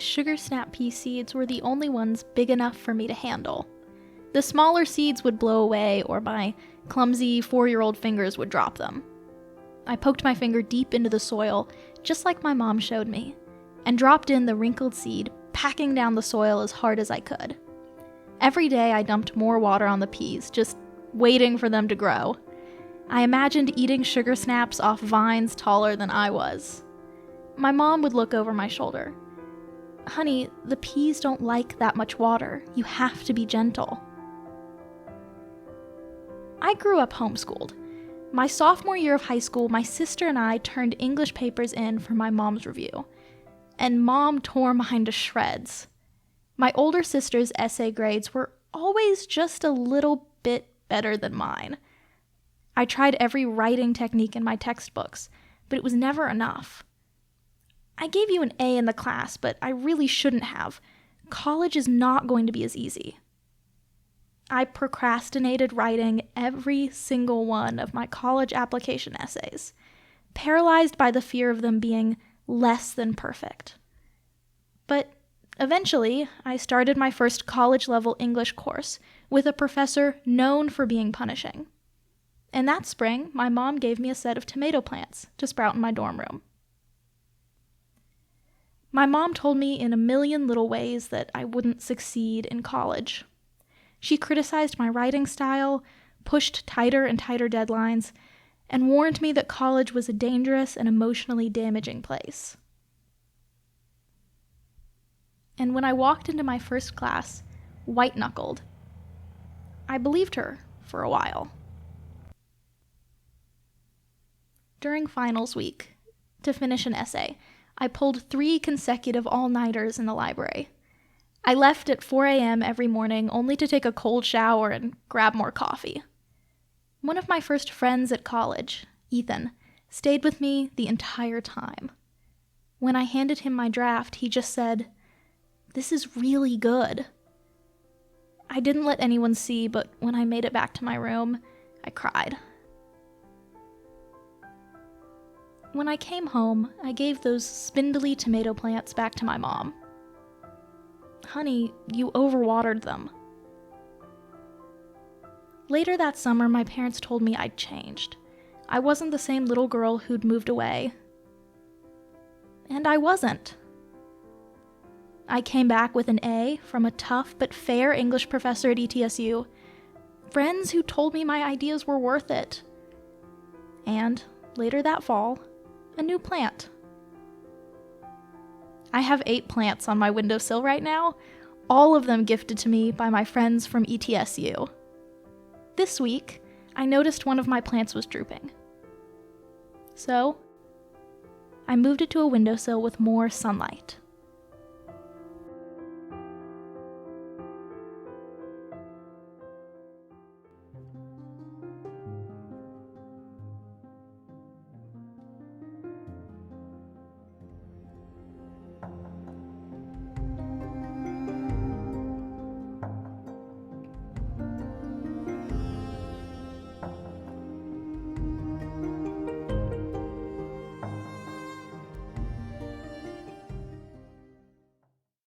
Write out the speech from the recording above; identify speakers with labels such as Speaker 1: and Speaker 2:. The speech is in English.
Speaker 1: the sugar snap pea seeds were the only ones big enough for me to handle. The smaller seeds would blow away, or my clumsy 4-year-old fingers would drop them. I poked my finger deep into the soil, just like my mom showed me, and dropped in the wrinkled seed, packing down the soil as hard as I could. Every day I dumped more water on the peas, just waiting for them to grow. I imagined eating sugar snaps off vines taller than I was. My mom would look over my shoulder. "Honey, the peas don't like that much water. You have to be gentle." I grew up homeschooled. My sophomore year of high school, my sister and I turned English papers in for my mom's review, and Mom tore mine to shreds. My older sister's essay grades were always just a little bit better than mine. I tried every writing technique in my textbooks, but it was never enough. I gave you an A in the class, but I really shouldn't have. College is not going to be as easy. I procrastinated writing every single one of my college application essays, paralyzed by the fear of them being less than perfect. But eventually, I started my first college-level English course with a professor known for being punishing. And that spring, my mom gave me a set of tomato plants to sprout in my dorm room. My mom told me in a million little ways that I wouldn't succeed in college. She criticized my writing style, pushed tighter and tighter deadlines, and warned me that college was a dangerous and emotionally damaging place. And when I walked into my first class, white-knuckled, I believed her for a while. During finals week, to finish an essay, I pulled 3 consecutive all-nighters in the library. I left at 4 a.m. every morning only to take a cold shower and grab more coffee. One of my first friends at college, Ethan, stayed with me the entire time. When I handed him my draft, he just said, "This is really good." I didn't let anyone see, but when I made it back to my room, I cried. When I came home, I gave those spindly tomato plants back to my mom. "Honey, you overwatered them." Later that summer, my parents told me I'd changed. I wasn't the same little girl who'd moved away. And I wasn't. I came back with an A from a tough but fair English professor at ETSU, friends who told me my ideas were worth it, and, later that fall, a new plant. I have 8 plants on my windowsill right now, all of them gifted to me by my friends from ETSU. This week, I noticed one of my plants was drooping. So, I moved it to a windowsill with more sunlight.